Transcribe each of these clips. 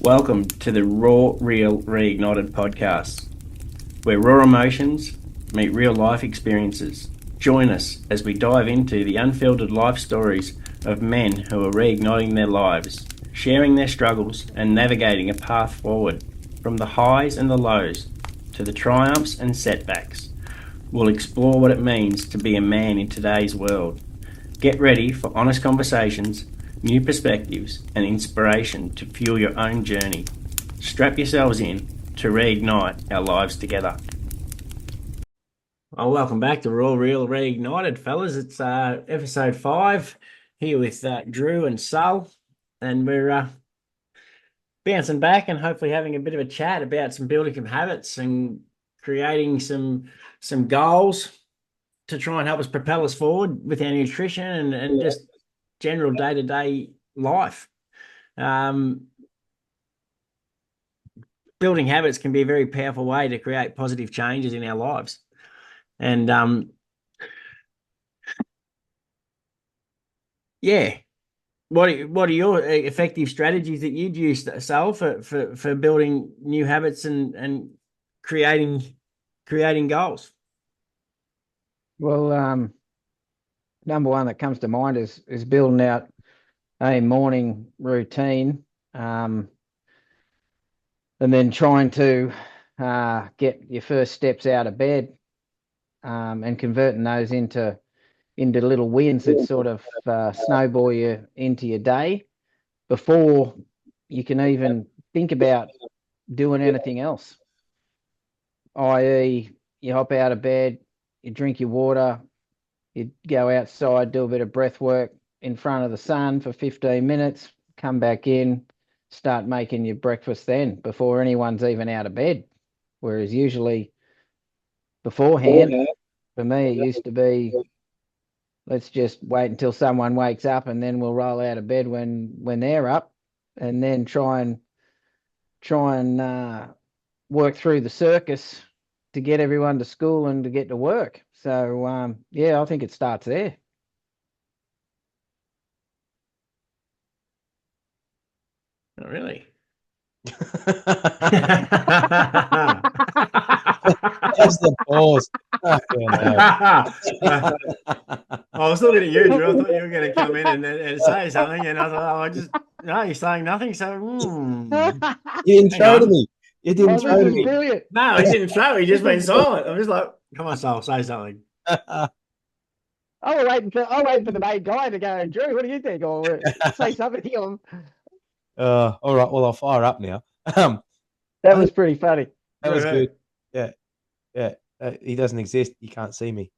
Welcome to the Raw, Real, Reignited podcast, where raw emotions meet real life experiences. Join us as we dive into the unfiltered life stories of men who are reigniting their lives, sharing their struggles and navigating a path forward from the highs and the lows to the triumphs and setbacks. We'll explore what it means to be a man in today's world. Get ready for honest conversations, new perspectives and inspiration to fuel your own journey. Strap yourselves in to reignite our lives together. Well, welcome back to Raw, Real, Reignited, fellas. It's episode 5 here with Drew and Sul, and we're bouncing back and hopefully having a bit of a chat about some building some habits and creating some goals to try and help us propel us forward with our nutrition and just general day-to-day life. Building habits can be a very powerful way to create positive changes in our lives. And what are your effective strategies that you'd use, Sal, for building new habits and creating goals? Well, number one that comes to mind is building out a morning routine, and then trying to get your first steps out of bed, and converting those into little wins that sort of snowball you into your day before you can even think about doing anything else. I.e., you hop out of bed, you drink your water, you go outside, do a bit of breath work in front of the sun for 15 minutes, come back in, start making your breakfast then before anyone's even out of bed. Whereas usually beforehand, for me, it used to be, let's just wait until someone wakes up and then we'll roll out of bed when they're up, and then try and work through the circus to get everyone to school and to get to work. So, I think it starts there. Not really. That's the pause. I was looking at you, Drew. I thought you were going to come in and say something, and I thought, no, you're saying nothing. So, You didn't throw to me. You didn't throw to me. Brilliant. No, he didn't throw. He just been silent. I'm just like, come on, Sal, say something. I'll wait for the main guy to go, Drew, what do you think? Or say something to him. All right. Well, I'll fire up now. That was pretty funny. That was good. Yeah. He doesn't exist. You can't see me.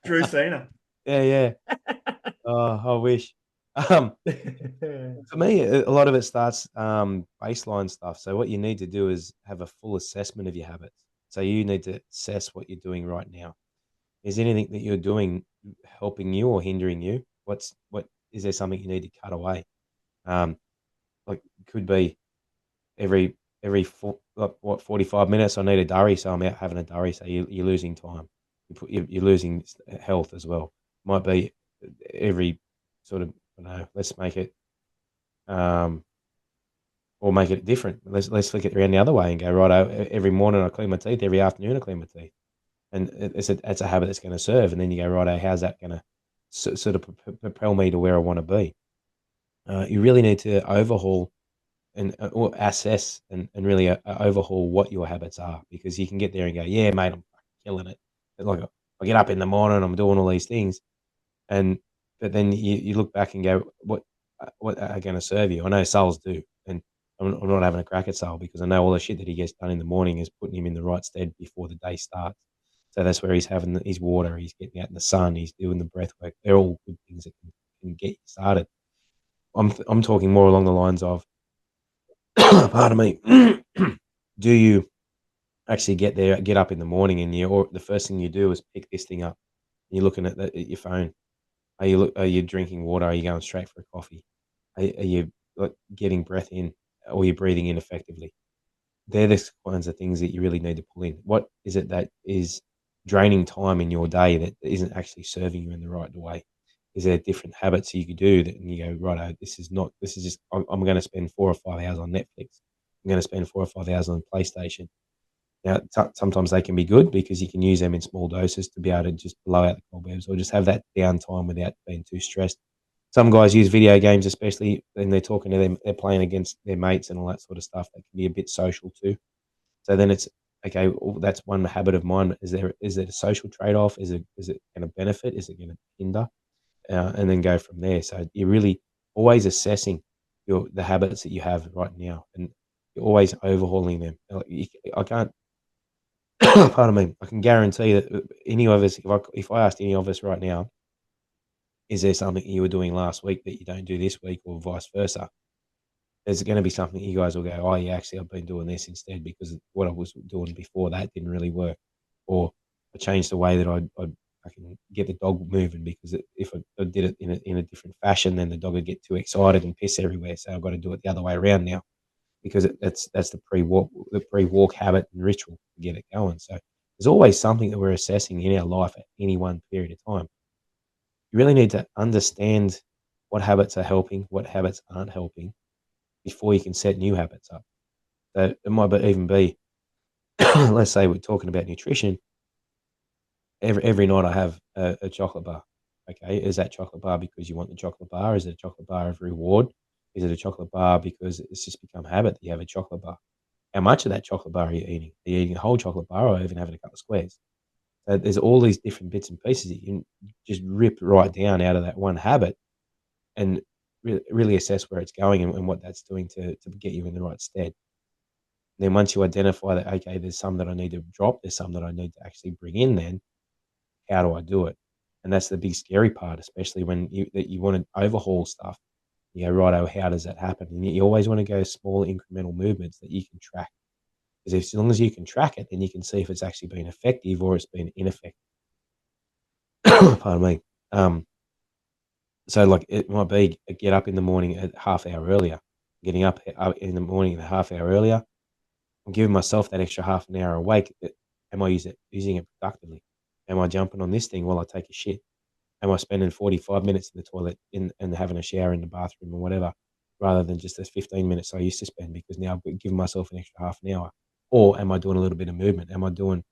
Drew Cena. Yeah. I wish. For me, a lot of it starts baseline stuff. So what you need to do is have a full assessment of your habits. So you need to assess what you're doing right now. Is anything that you're doing helping you or hindering you? What is there something you need to cut away? Like it could be every 45 minutes I need a durry, so I'm out having a durry. So you're losing time. You're losing health as well. Might be every sort of, let's make it or make it different. Let's look at it around the other way and go, right, every morning I clean my teeth, every afternoon I clean my teeth. And it's a habit that's going to serve. And then you go, right, how's that going to sort of propel me to where I want to be? You really need to overhaul or assess and really overhaul what your habits are, because you can get there and go, yeah, mate, I'm killing it. But like I get up in the morning, I'm doing all these things. But then you look back and go, what are going to serve you? I know Sal's do. And I'm not having a crack at Sal because I know all the shit that he gets done in the morning is putting him in the right stead before the day starts. So that's where he's having his water, he's getting out in the sun, he's doing the breath work. They're all good things that can get you started. I'm talking more along the lines of, pardon me, do you actually get up in the morning and the first thing you do is pick this thing up? You're looking at your phone. Are you drinking water? Are you going straight for a coffee? Are you getting breath in, or you're breathing in effectively? They're the kinds of things that you really need to pull in. What is it that is draining time in your day that isn't actually serving you in the right way? is there different habits you could do that, and you go, right, this is just, I'm going to spend 4 or 5 hours on Netflix. I'm going to spend 4 or 5 hours on PlayStation. Now, sometimes they can be good because you can use them in small doses to be able to just blow out the cobwebs or just have that downtime without being too stressed. Some guys use video games, especially when they're talking to them, they're playing against their mates and all that sort of stuff. That can be a bit social too. So then it's okay. Well, that's one habit of mine. Is there a social trade off? Is it going to benefit? Is it going to hinder? And then go from there. So you're really always assessing the habits that you have right now, and you're always overhauling them. I can't. Pardon me. I can guarantee that any of us, if I asked any of us right now, is there something you were doing last week that you don't do this week, or vice versa? There's going to be something you guys will go, oh yeah, actually I've been doing this instead because what I was doing before that didn't really work, or I changed the way that I can get the dog moving because if I did it in a different fashion, then the dog would get too excited and piss everywhere. So I've got to do it the other way around now because that's the pre-walk habit and ritual to get it going. So there's always something that we're assessing in our life at any one period of time. You really need to understand what habits are helping, what habits aren't helping before you can set new habits up. So it might even be, let's say we're talking about nutrition. Every night I have a chocolate bar. Okay, is that chocolate bar because you want the chocolate bar? Is it a chocolate bar of reward? Is it a chocolate bar because it's just become habit that you have a chocolate bar? How much of that chocolate bar are you eating? Are you eating a whole chocolate bar or even having a couple of squares? So there's all these different bits and pieces that you can just rip right down out of that one habit and really assess where it's going and what that's doing to get you in the right stead. And then once you identify that, okay, there's some that I need to drop, there's some that I need to actually bring in, then how do I do it? And that's the big scary part, especially when you want to overhaul stuff. You go, right, oh, how does that happen? And you always want to go small incremental movements that you can track. Because as long as you can track it, then you can see if it's actually been effective or it's been ineffective. Pardon me. So like it might be get up in the morning a half hour earlier. Getting up in the morning a half hour earlier. I'm giving myself that extra half an hour awake. Am I using it productively? Am I jumping on this thing while I take a shit? Am I spending 45 minutes in the toilet and having a shower in the bathroom or whatever, rather than just the 15 minutes I used to spend because now I've given myself an extra half an hour? Or am I doing a little bit of movement? Am I doing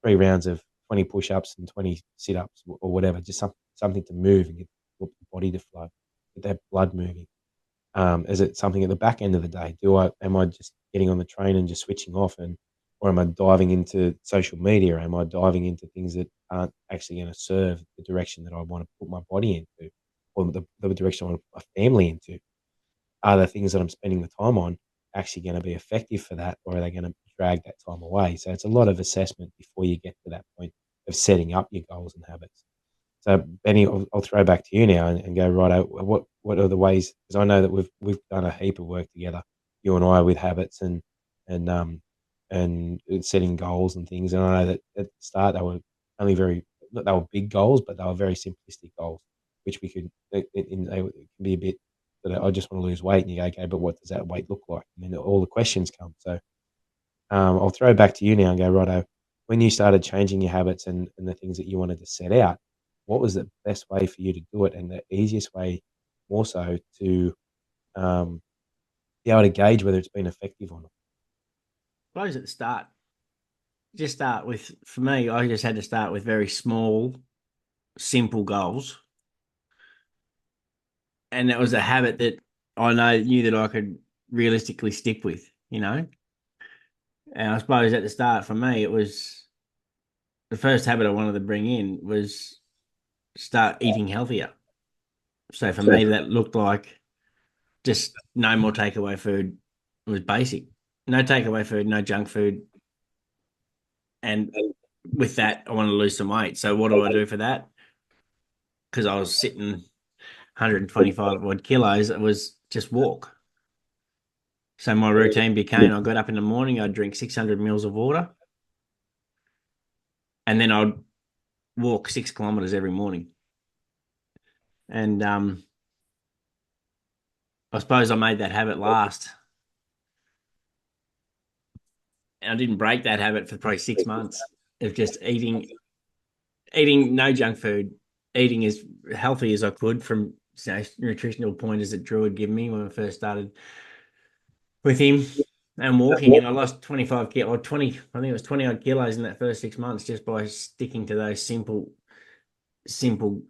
3 rounds of 20 push-ups and 20 sit-ups or whatever? Just something to move and get the body to flow, get that blood moving. Is it something at the back end of the day? Am I just getting on the train and just switching off, or am I diving into social media? Or am I diving into things that aren't actually going to serve the direction that I want to put my body into, or the direction I want to put my family into? Are the things that I'm spending the time on actually going to be effective for that, or are they going to drag that time away? So it's a lot of assessment before you get to that point of setting up your goals and habits. So Benny, I'll throw back to you now and go, right, what are the ways? Because I know that we've done a heap of work together, you and I, with habits and and setting goals and things. And I know that at the start they were only they were big goals, but they were very simplistic goals, which we could they can be a bit that I just want to lose weight, and you go, okay, but what does that weight look like? And then all the questions come. So I'll throw back to you now and go, righto, when you started changing your habits and the things that you wanted to set out, what was the best way for you to do it and the easiest way more so to um, be able to gauge whether it's been effective or not? I suppose at the start, just start with, for me, I just had to start with very small, simple goals. And that was a habit that knew that I could realistically stick with, you know? And I suppose at the start for me, it was the first habit I wanted to bring in was start eating healthier. So for me, that looked like just no more takeaway food. It was basic. No takeaway food, no junk food. And with that, I want to lose some weight. So what do I do for that? Because I was sitting 125 odd kilos, it was just walk. So my routine became, I got up in the morning, I'd drink 600 mils of water, and then I'd walk 6 kilometers every morning. And I suppose I made that habit last. And I didn't break that habit for probably 6 months of just eating no junk food, eating as healthy as I could from nutritional pointers that Drew had given me when I first started with him and walking. And I lost 25 kilos, or 20, I think it was 20 odd kilos in that first 6 months just by sticking to those simple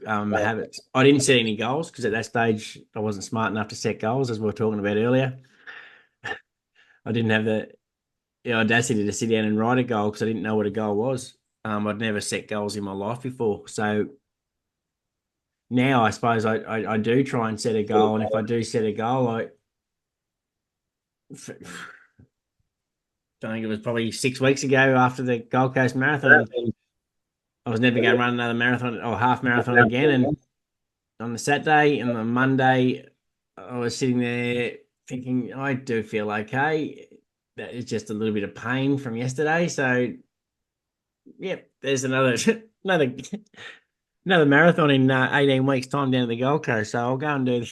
habits. I didn't set any goals because at that stage I wasn't smart enough to set goals, as we were talking about earlier. I didn't have the audacity to sit down and write a goal because I didn't know what a goal was. I'd never set goals in my life before. So now I suppose I do try and set a goal. And if I do set a goal, I think it was probably 6 weeks ago after the Gold Coast Marathon, I was never going to run another marathon or half marathon again. And on the Saturday and the Monday, I was sitting there thinking, I do feel okay. That is just a little bit of pain from yesterday. So, yep, there's another another marathon in 18 weeks' time down at the Gold Coast. So I'll go and do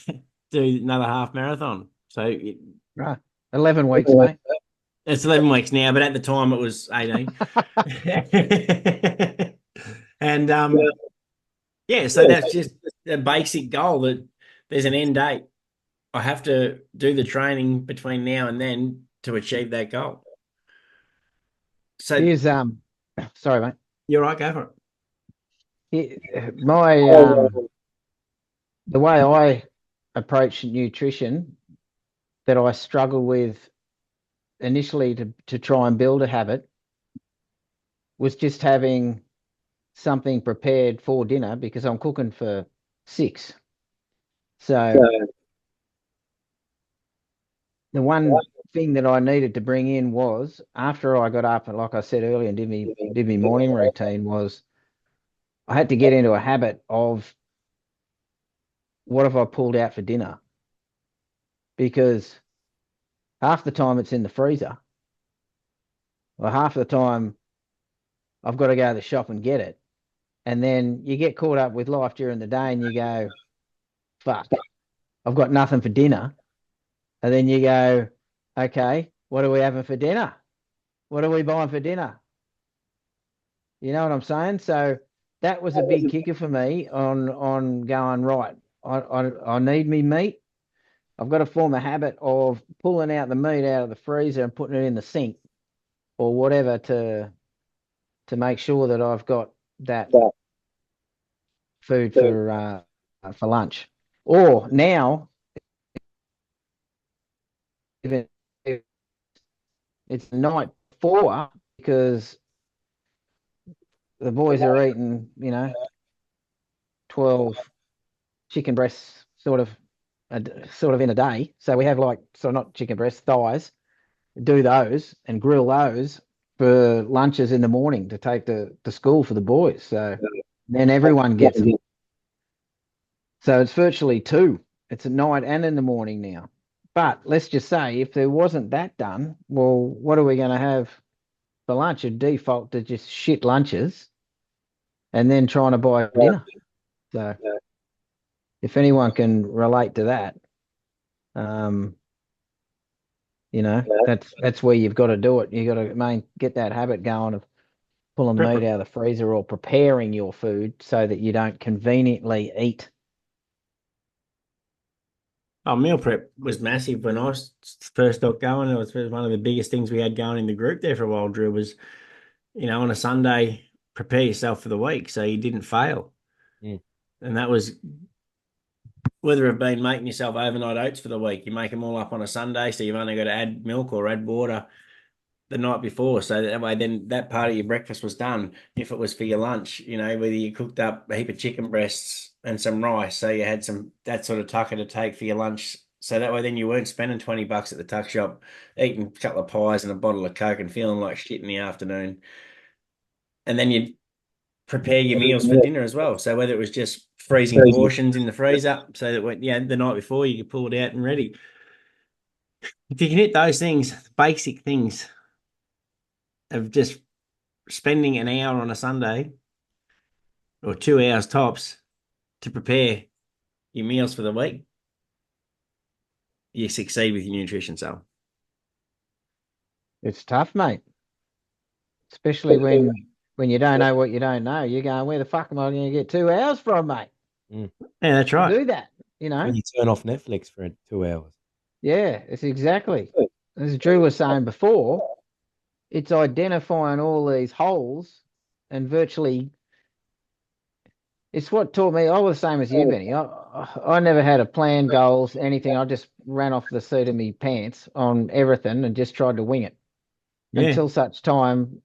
another half marathon. So Right. 11 weeks, mate. it's 11 weeks now, but at the time it was 18. And so that's just a basic goal that there's an end date. I have to do the training between now and then to achieve that goal. So Here's sorry, mate. you're right, go for it. My the way I approach nutrition that I struggle with initially to try and build a habit was just having something prepared for dinner because I'm cooking for 6. So the one thing that I needed to bring in was after I got up and, like I said earlier, and did me morning routine, was I had to get into a habit of what have I pulled out for dinner? Because half the time it's in the freezer, or half the time I've got to go to the shop and get it. And then you get caught up with life during the day and you go, fuck, I've got nothing for dinner. And then you go, okay, what are we having for dinner? What are we buying for dinner? You know what I'm saying? So that was a big kicker for me on going, right, I need me meat. I've got to form a habit of pulling out the meat out of the freezer and putting it in the sink or whatever to make sure that I've got that food for lunch. Or now, even if it's the night before, because the boys are eating, 12 chicken breasts sort of in a day. So we have not chicken breasts, thighs, do those and grill those for lunches in the morning to take to school for the boys. So then everyone gets them. So it's virtually 2. It's at night and in the morning now. But let's just say if there wasn't that done, well, what are we going to have for lunch? A default to just shit lunches and then trying to buy dinner. So if anyone can relate to that, that's where you've got to do it. You got to get that habit going of pulling meat out of the freezer or preparing your food so that you don't conveniently eat. Oh, meal prep was massive when I first got going. It was one of the biggest things we had going in the group there for a while, Drew, was, on a Sunday, prepare yourself for the week so you didn't fail. Mm. And that was whether it been making yourself overnight oats for the week. You make them all up on a Sunday, so you've only got to add milk or add water the night before. So that way then that part of your breakfast was done. If it was for your lunch, whether you cooked up a heap of chicken breasts and some rice, so you had that sort of tucker to take for your lunch. So that way then you weren't spending $20 at the tuck shop, eating a couple of pies and a bottle of Coke and feeling like shit in the afternoon. And then you'd prepare your meals for dinner as well. So whether it was just freezing portions in the freezer so that the night before you could pull it out and ready. If you can hit those things, basic things of just spending an hour on a Sunday or 2 hours tops to prepare your meals for the week, you succeed with your nutrition. So it's tough, mate. Especially when when you don't know what you don't know, you're going, where the fuck am I going to get 2 hours from, mate? Yeah, that's To right. do that, you know? When you turn off Netflix for 2 hours. Yeah, it's exactly. As Drew was saying before, it's identifying all these holes and virtually it's what taught me. I was the same as you, Benny. I never had a plan, goals, anything. I just ran off the seat of me pants on everything and just tried to wing it Yeah. until such time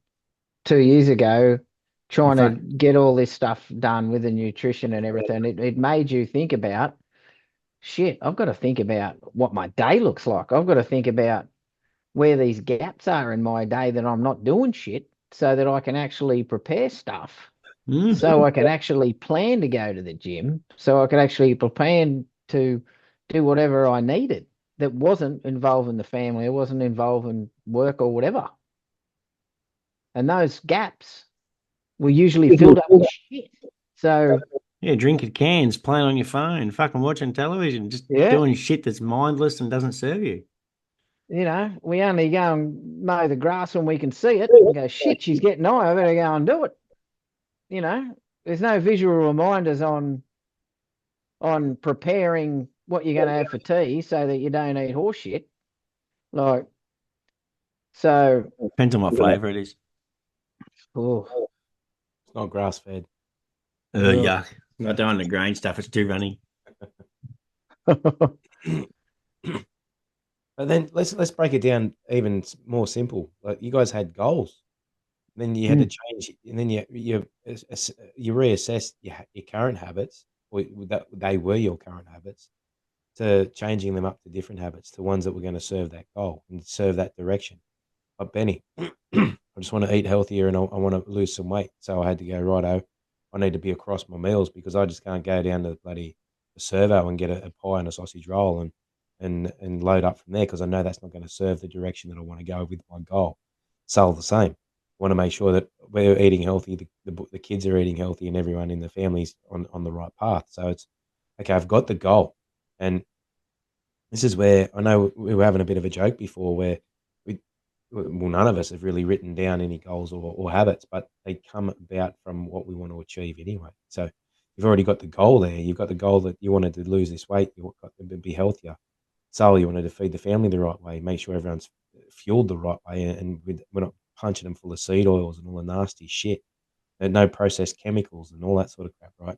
2 years ago, trying to fact, get all this stuff done with the nutrition and everything. It made you think about shit. I've got to think about what my day looks like. I've got to think about where these gaps are in my day that I'm not doing shit so that I can actually prepare stuff so I can actually plan to go to the gym, so I could actually plan to do whatever I needed that wasn't involving the family, it wasn't involving work or whatever. And those gaps were usually filled up with shit. So yeah, drinking cans, playing on your phone, fucking watching television, just yeah, doing shit that's mindless and doesn't serve you. we only go and mow the grass when we can see it and go, shit, she's getting high, I better go and do it. There's no visual reminders on preparing what you're going to have for tea so that you don't eat horse shit. Like, so, Depends on what flavour it is. oh, It's not grass fed. Yuck. Not doing the grain stuff, it's too runny. But then let's break it down even more simple. Like you guys had goals, then you had to change, and then you reassess your current habits, or that they were your current habits, to changing them up to different habits, to ones that were going to serve that goal and serve that direction. But Benny, I just want to eat healthier and I want to lose some weight, so I had to go righto. I need to be across my meals because I just can't go down to the bloody servo and get a pie and a sausage roll and load up from there because I know that's not going to serve the direction that I want to go with my goal. So the same. I want to make sure that we're eating healthy, the kids are eating healthy, and everyone in the family's on the right path. So it's okay. I've got the goal, and this is where I know we were having a bit of a joke before, where none of us have really written down any goals or habits, but they come about from what we want to achieve anyway. So you've already got the goal there. You've got the goal that you wanted to lose this weight. You got to be healthier. So you wanted to feed the family the right way, make sure everyone's fueled the right way, and we're not punching them full of seed oils and all the nasty shit, and no processed chemicals and all that sort of crap, right?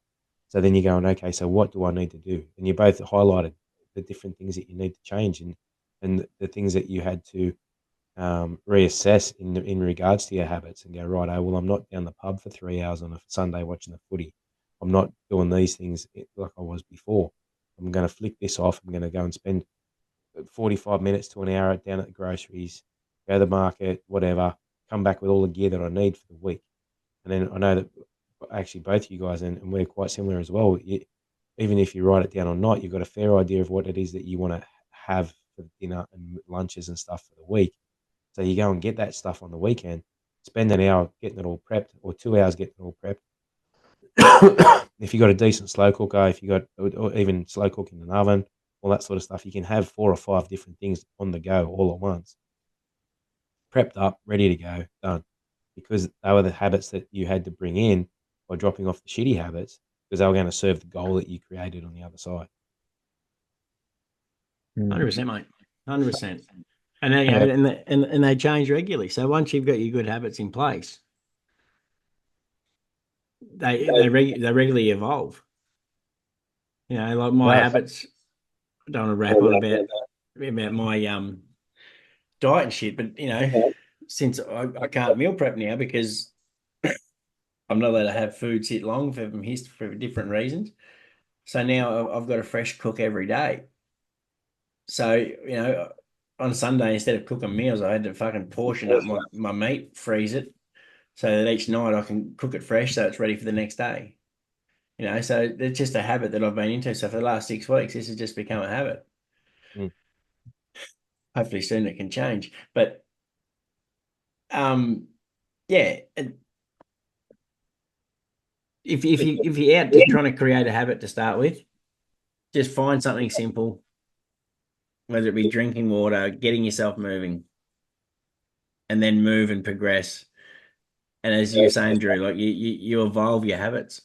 So then you're going, okay, so what do I need to do? And you both highlighted the different things that you need to change and the things that you had to reassess in regards to your habits and go, right, oh, well, I'm not down the pub for 3 hours on a Sunday watching the footy. I'm not doing these things like I was before. I'm going to flick this off. I'm going to go and spend 45 minutes to an hour down at the groceries, go to the market, whatever, come back with all the gear that I need for the week. And then I know that actually both you guys, and we're quite similar as well, even if you write it down or not, you've got a fair idea of what it is that you want to have for dinner and lunches and stuff for the week. So you go and get that stuff on the weekend, spend an hour getting it all prepped or 2 hours getting it all prepped. If you got a decent slow cooker, if you got or even slow cook in an oven, all that sort of stuff, you can have 4 or 5 different things on the go all at once, prepped up, ready to go, done. Because they were the habits that you had to bring in by dropping off the shitty habits because they were going to serve the goal that you created on the other side. 100%, mate. 100%. And then, Yeah. and they change regularly. So once you've got your good habits in place, they regularly evolve. Like my habits. I don't want to rap on about my diet and shit, but since I can't meal prep now because I'm not allowed to have food sit long for different reasons. So now I've got a fresh cook every day. So on Sunday instead of cooking meals, I had to fucking portion up my meat, freeze it, so that each night I can cook it fresh so it's ready for the next day. So it's just a habit that I've been into. So for the last 6 weeks, this has just become a habit. Mm. Hopefully soon it can change. But yeah, if you're out just trying to create a habit to start with, just find something simple, whether it be drinking water, getting yourself moving, and then move and progress. And as you're saying, Drew, like you evolve your habits.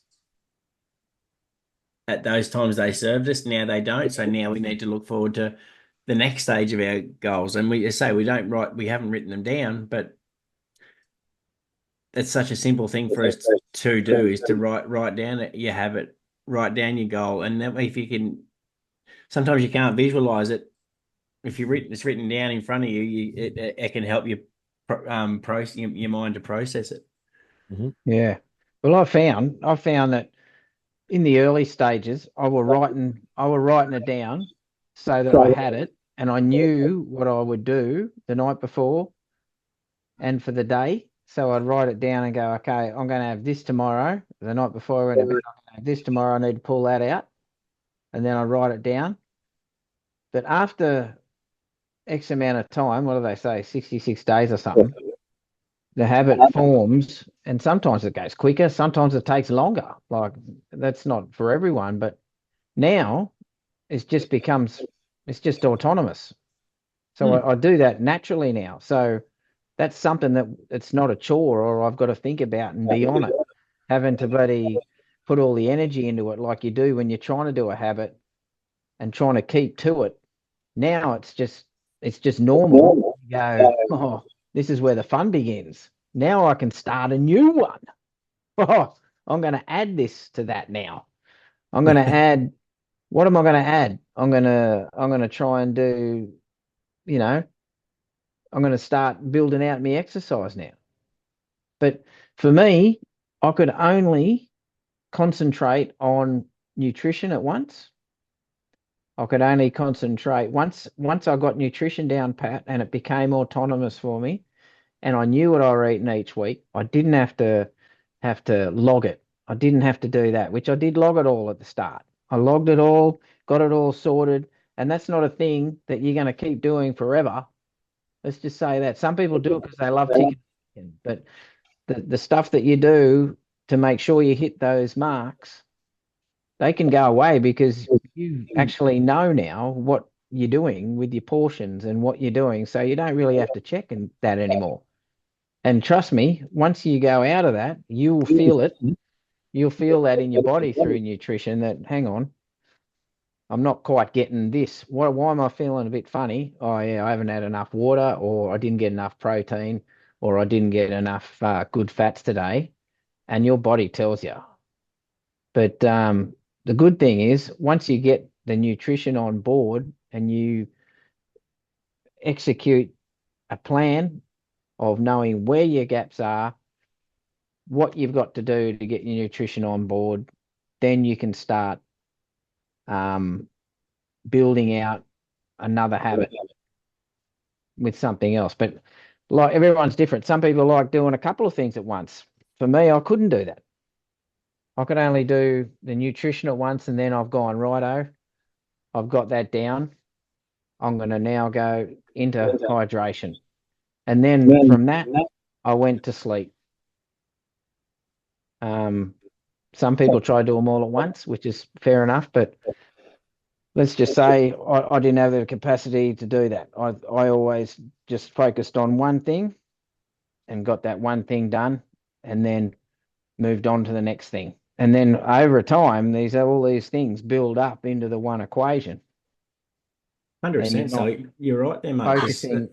At those times they served us, now they don't. So now we need to look forward to the next stage of our goals. And we say we haven't written them down, but it's such a simple thing for us to do is to write down your habit, write down your goal, and then if you can, sometimes you can't visualize it. If it's written down in front of you, it can help you process your mind to process it. Mhm. Yeah. Well, I found that in the early stages, I were writing it down so that I had it and I knew what I would do the night before and for the day. So I'd write it down and go, okay, I'm going to have this tomorrow. The night before I went to bed, I'm going to have this tomorrow. I need to pull that out. And then I write it down. But after X amount of time, what do they say, 66 days or something, the habit forms. And sometimes it goes quicker, sometimes it takes longer. Like that's not for everyone, but now it's just autonomous. So I do that naturally now. So that's something that it's not a chore or I've got to think about and be on it, having to put all the energy into it like you do when you're trying to do a habit and trying to keep to it. Now it's just normal. You go, oh, this is where the fun begins. Now I can start a new one. Oh, I'm going to add this to that now. I'm going to add, what am I going to add? I'm going to try and do, you know, I'm going to start building out my exercise now. But for me, I could only concentrate on nutrition at once. I could only concentrate once I got nutrition down pat and it became autonomous for me and I knew what I were eating each week. I didn't have to log it. I didn't have to do that, which I did log it all at the start. I logged it all, got it all sorted, and that's not a thing that you're going to keep doing forever. Let's just say that some people do it because they love ticking, but the stuff that you do to make sure you hit those marks, they can go away because you actually know now what you're doing with your portions and what you're doing. So you don't really have to check that anymore. And trust me, once you go out of that, you will feel it. You'll feel that in your body through nutrition that, hang on, I'm not quite getting this. Why am I feeling a bit funny? Oh, yeah, I haven't had enough water, or I didn't get enough protein, or I didn't get enough good fats today. And your body tells you. But the good thing is, once you get the nutrition on board and you execute a plan of knowing where your gaps are, what you've got to do to get your nutrition on board, then you can start building out another habit with something else. But like everyone's different. Some people like doing a couple of things at once. For me, I couldn't do that. I could only do the nutrition at once, and then I've gone, righto, I've got that down. I'm going to now go into hydration. And then from that, I went to sleep. Some people try to do them all at once, which is fair enough, but let's just say I didn't have the capacity to do that. I always just focused on one thing and got that one thing done and then moved on to the next thing. And then over time, all these things build up into the one equation. 100%. So you're right there, mate. Focusing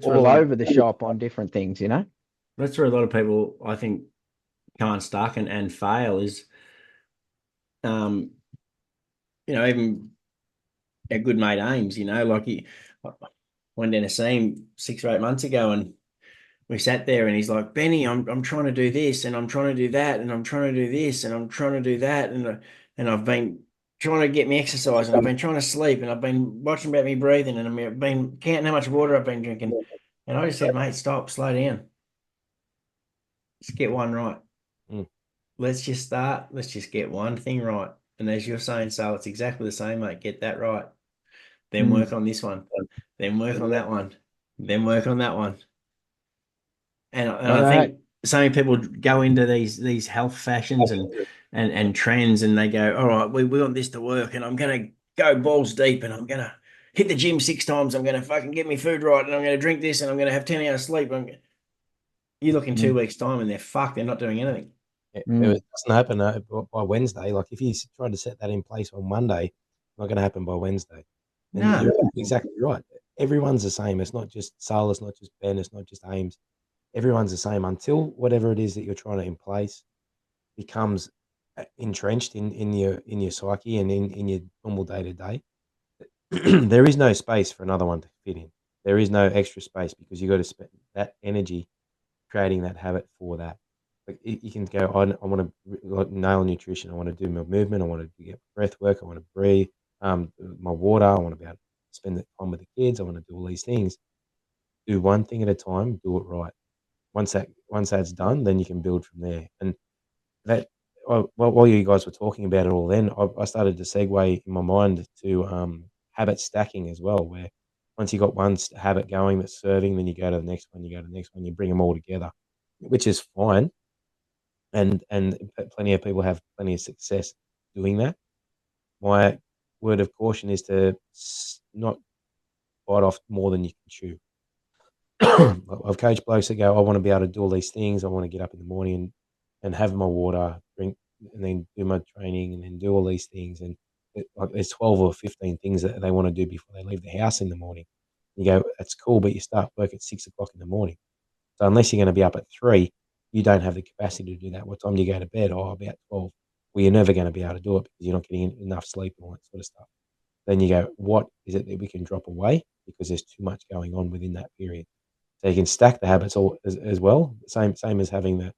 all over the shop on different things, That's where a lot of people, I think, come unstuck and fail is, even our good mate Ames, like he went down to see him 6 or 8 months ago and we sat there and he's like, Benny, I'm trying to do this and I'm trying to do that and I'm trying to do this and I'm trying to do that and I've been trying to get me exercise and I've been trying to sleep and I've been watching about me breathing and I've been counting how much water I've been drinking. And I just said, mate, stop, slow down. Let's get one right. Let's just start. Let's just get one thing right. And as you're saying, so it's exactly the same, mate. Get that right. Then work on this one. Then work on that one. Then work on that one. And I think so many people go into these health fashions and trends and they go, all right, we want this to work and I'm going to go balls deep and I'm going to hit the gym 6 times. I'm going to fucking get me food right and I'm going to drink this and I'm going to have 10 hours sleep. You're You look in 2 weeks' time and they're fucked. They're not doing anything. It doesn't happen by Wednesday. Like if you try to set that in place on Monday, it's not going to happen by Wednesday. And No. you're exactly right. Everyone's the same. It's not just Sal, it's not just Ben, it's not just Ames. Everyone's the same until whatever it is that you're trying to in place becomes entrenched in your psyche and in your normal day to day. There is no space for another one to fit in. There is no extra space because you got to spend that energy creating that habit for that. Like you can go, I want to nail nutrition. I want to do my movement. I want to get breath work. I want to breathe. My water. I want to be able to spend the time with the kids. I want to do all these things. Do one thing at a time. Do it right. Once that's done, then you can build from there. And that while you guys were talking about it all, then I started to segue in my mind to habit stacking as well, where once you got one habit going that's serving, then you go to the next one, you bring them all together, which is fine. And plenty of people have plenty of success doing that. My word of caution is to not bite off more than you can chew. I've coached blokes that go, I want to be able to do all these things. I want to get up in the morning and have my water, drink, and then do my training, and then do all these things. And there's 12 or 15 things that they want to do before they leave the house in the morning. You go, that's cool, but you start work at 6 o'clock in the morning. So unless you're going to be up at 3, you don't have the capacity to do that. What time do you go to bed? Oh, about 12. Well, you're never going to be able to do it because you're not getting enough sleep and all that sort of stuff. Then you go, what is it that we can drop away? Because there's too much going on within that period. So you can stack the habits all as well. Same as having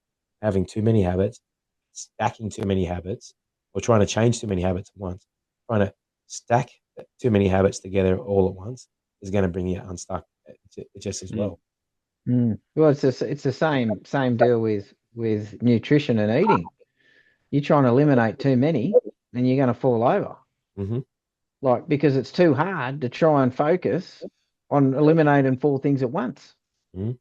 too many habits, stacking too many habits, or trying to change too many habits at once. Trying to stack too many habits together all at once is going to bring you unstuck just as well. Well, it's the same deal with nutrition and eating. You're trying to eliminate too many, and you're going to fall over. Mm-hmm. Like because it's too hard to try and focus on eliminating 4 things at once. Mm-hmm.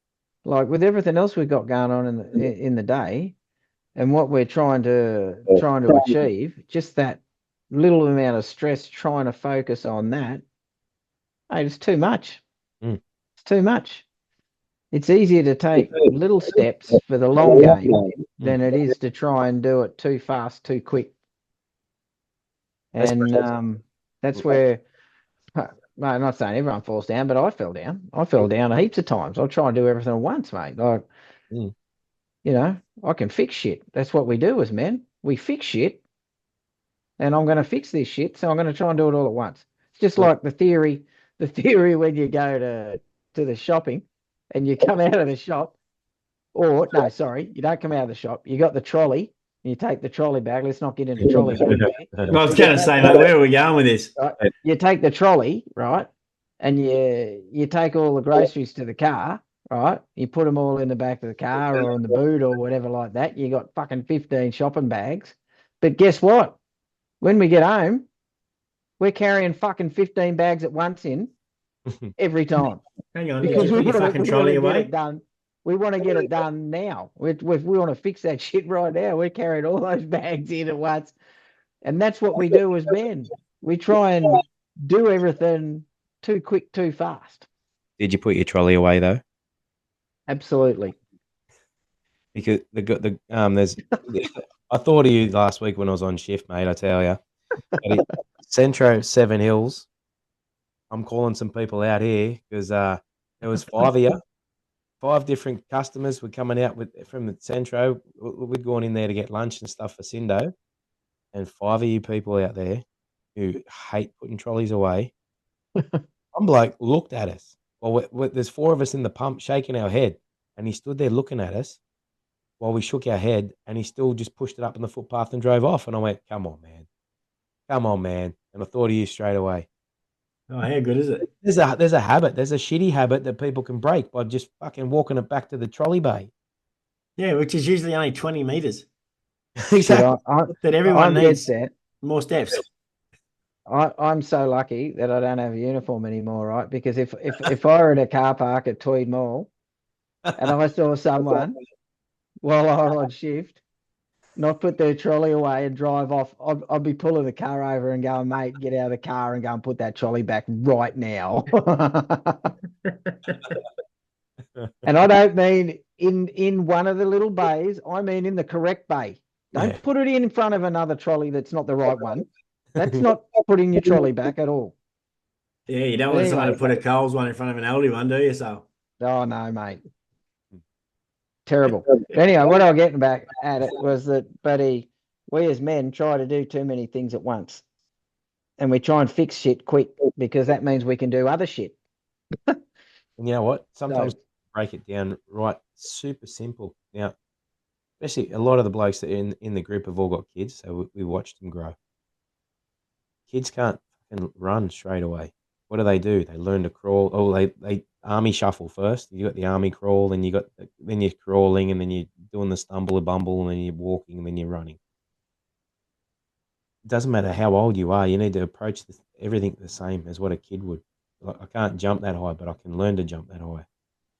Like with everything else we've got going on in the day, and what we're trying to achieve, just that little amount of stress trying to focus on that, hey, it's too much. It's too much. It's easier to take little steps for the long game than it is to try and do it too fast, too quick. And that's where, I'm not saying everyone falls down, but I fell down. I fell down heaps of times. I'll try and do everything at once, mate. Like, you know, I can fix shit. That's what we do as men. We fix shit. And I'm going to fix this shit, so I'm going to try and do it all at once. It's just like the theory when you go to the shopping and you come out of the shop, or no, sorry, you don't come out of the shop. You got the trolley, and you take the trolley bag. Let's not get into trolley bag. I was going to say, mate, where are we going with this? Right? You take the trolley, right, and you take all the groceries to the car, right? You put them all in the back of the car or in the boot or whatever like that. You got fucking 15 shopping bags. But guess what? When we get home, we're carrying fucking 15 bags at once in every time. Hang on, because we put your fucking trolley away. Get it done. We want to get it done now. We want to fix that shit right now. We're carrying all those bags in at once. And that's what we do as men. We try and do everything too quick, too fast. Did you put your trolley away though? Absolutely. Because there's I thought of you last week when I was on shift, mate. I tell you, Centro 7 Hills. I'm calling some people out here because there was 5 of you. 5 different customers were coming out from the Centro. We'd gone in there to get lunch and stuff for Sindo, and 5 of you people out there who hate putting trolleys away. I'm like, looked at us. Well, there's 4 of us in the pump shaking our head, and he stood there looking at us while we shook our head, and he still just pushed it up on the footpath and drove off. And I went, come on, man. And I thought of you straight away. Oh, how good is it? There's a habit. There's a shitty habit that people can break by just fucking walking it back to the trolley bay. Yeah, which is usually only 20 meters. Exactly. That everyone needs more steps. I'm so lucky that I don't have a uniform anymore, right? Because if I were at a car park at Tweed Mall and I saw someone while I was on shift not put their trolley away and drive off, I'd be pulling the car over and going, mate, get out of the car and go and put that trolley back right now. And I don't mean in one of the little bays. I mean, in the correct bay. Don't Yeah. put it in front of another trolley that's not the right one. That's not putting your trolley back at all. Yeah, you don't But want someone to anyway, put a Coles one in front of an Aldi one, do you? So oh no, mate. Terrible. But anyway, what I was getting back at it was that, buddy, we as men try to do too many things at once. And we try and fix shit quick because that means we can do other shit. And you know what? Sometimes So, break it down right, super simple. Now, especially a lot of the blokes that are in the group have all got kids, so we watched them grow. Kids can't fucking run straight away. What do? They learn to crawl. Oh, they army shuffle first. You got the army crawl, then then you're crawling, and then you're doing the stumble and bumble, and then you're walking, and then you're running. It doesn't matter how old you are. You need to approach everything the same as what a kid would. Like, I can't jump that high, but I can learn to jump that high.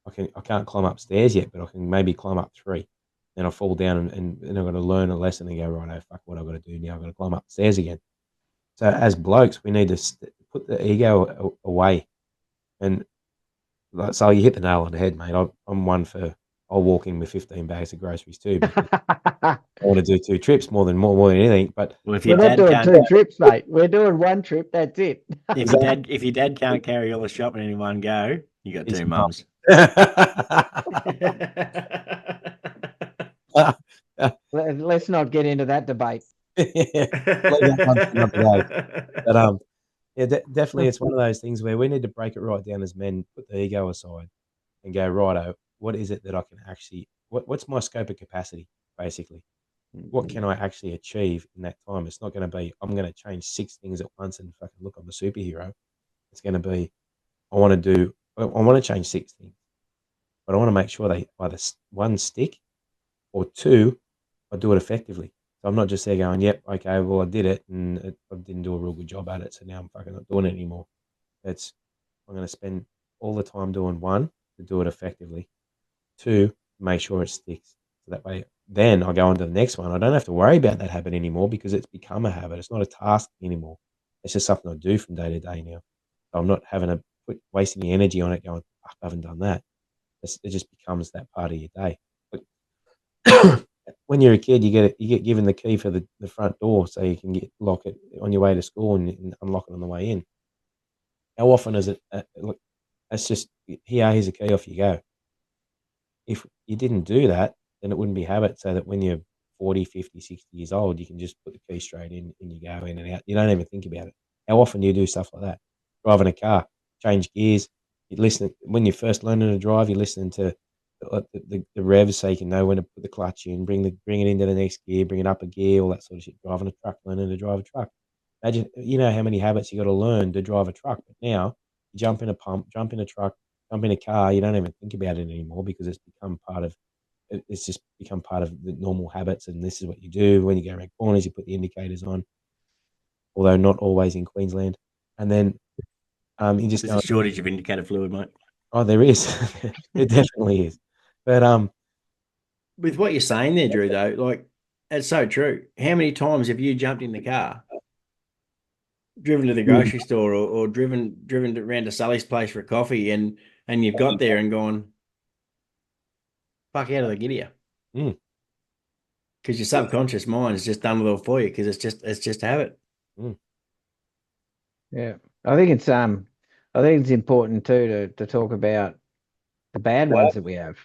I can't climb upstairs yet, but I can maybe climb up 3. Then I fall down and then I've got to learn a lesson and go, right, oh, fuck, what I've got to do now? I've got to climb upstairs again. So as blokes, we need to put the ego away. And so you hit the nail on the head, mate. I'm one for, I'll walk in with 15 bags of groceries too. I want to do 2 trips more than anything. But well, if we're your not dad doing can't, 2 trips, mate. We're doing 1 trip. That's it. if your dad can't carry all the shopping in one go, you got 2 mums. Let's not get into that debate. But yeah, definitely, it's one of those things where we need to break it right down as men, put the ego aside, and go, righto, what is it that I can actually? What's my scope of capacity, basically? What can I actually achieve in that time? It's not going to be I'm going to change 6 things at once and fucking look, I'm a superhero. It's going to be I want to change 6 things, but I want to make sure they either 1 stick or 2 I do it effectively. So I'm not just there going, yep, okay, well I did it and I didn't do a real good job at it, so now I'm fucking not doing it anymore. I'm going to spend all the time doing 1 to do it effectively, 2 make sure it sticks. So that way, then I go on to the next one. I don't have to worry about that habit anymore because it's become a habit. It's not a task anymore. It's just something I do from day to day now. So I'm not having to wasting the energy on it going, I haven't done that. It just becomes that part of your day. But when you're a kid, you get given the key for the front door so you can lock it on your way to school and unlock it on the way in. How often is it? Look, that's just here's a key, off you go. If you didn't do that, then it wouldn't be habit. So that when you're 40, 50, 60 years old, you can just put the key straight in and you go in and out. You don't even think about it. How often do you do stuff like that? Driving a car, change gears. You listen when you're first learning to drive. You're listening to the revs so you can know when to put the clutch in, bring it into the next gear, bring it up a gear, all that sort of shit. Driving a truck, learning to drive a truck. Imagine, you know how many habits you got to learn to drive a truck. But now you jump in a pump, jump in a truck, jump in a car. You don't even think about it anymore because it's just become part of the normal habits. And this is what you do when you go around corners. You put the indicators on, although not always in Queensland. And then you just There's a shortage of indicator fluid, mate. Oh, there is. There definitely is. But with what you're saying there, Drew, though, like it's so true. How many times have you jumped in the car, driven to the grocery store, or driven around to Sully's place for a coffee, and you've got there and gone, fuck out of the giddy, because your subconscious mind has just done it all for you because it's just habit. Yeah, I think it's important too to talk about the bad ones that we have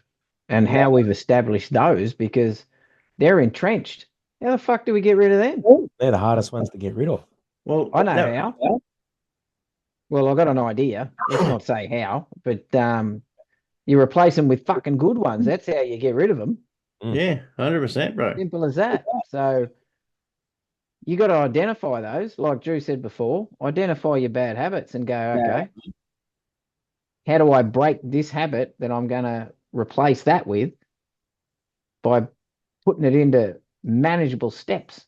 and how we've established those because they're entrenched. How the fuck do we get rid of them? They're the hardest ones to get rid of. Well, I know how. Well, I've got an idea. Let's not say how, but you replace them with fucking good ones. That's how you get rid of them. Yeah, 100%, bro. Simple as that. So you got to identify those, like Drew said before. Identify your bad habits and go, okay, how do I break this habit that I'm going to replace that with by putting it into manageable steps?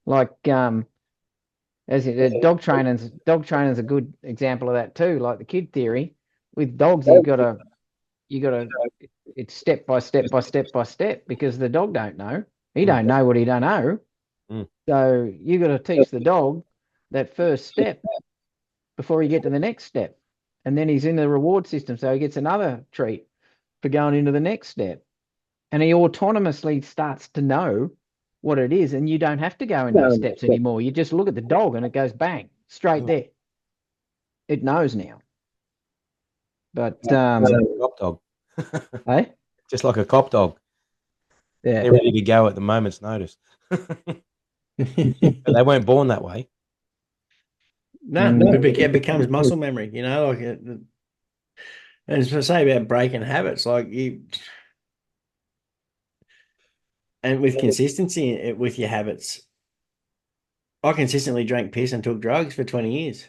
Like dog training's a good example of that too. Like the kid theory with dogs, you gotta it's step by step by step by step because the dog don't know. He don't know what he don't know. So you got to teach the dog that first step before you get to the next step. And then he's in the reward system. So he gets another treat for going into the next step. And he autonomously starts to know what it is, and you don't have to go in those steps anymore. You just look at the dog and it goes bang, straight there. It knows now. But cop dog. hey? Just like a cop dog. Yeah. They're ready to go at the moment's notice. But they weren't born that way. No, it becomes muscle memory, you know, like and as I say about breaking habits, like and with consistency with your habits. I consistently drank piss and took drugs for 20 years.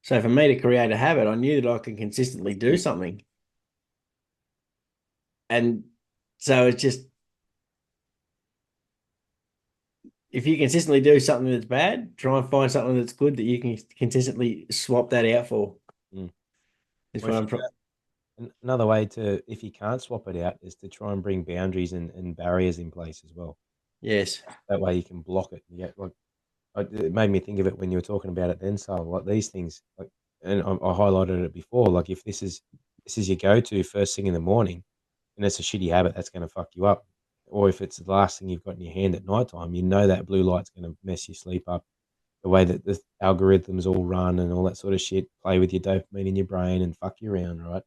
So for me to create a habit, I knew that I could consistently do something. And so it's just, if you consistently do something that's bad, try and find something that's good that you can consistently swap that out for. Another way to, if you can't swap it out, is to try and bring boundaries and barriers in place as well. Yes. That way you can block it. You get, like, it made me think of it when you were talking about it then. So like these things, like, and I highlighted it before, like if this is your go-to first thing in the morning, and it's a shitty habit that's going to fuck you up. Or if it's the last thing you've got in your hand at nighttime, you know that blue light's going to mess your sleep up. The way that the algorithms all run and all that sort of shit, play with your dopamine in your brain and fuck you around, right?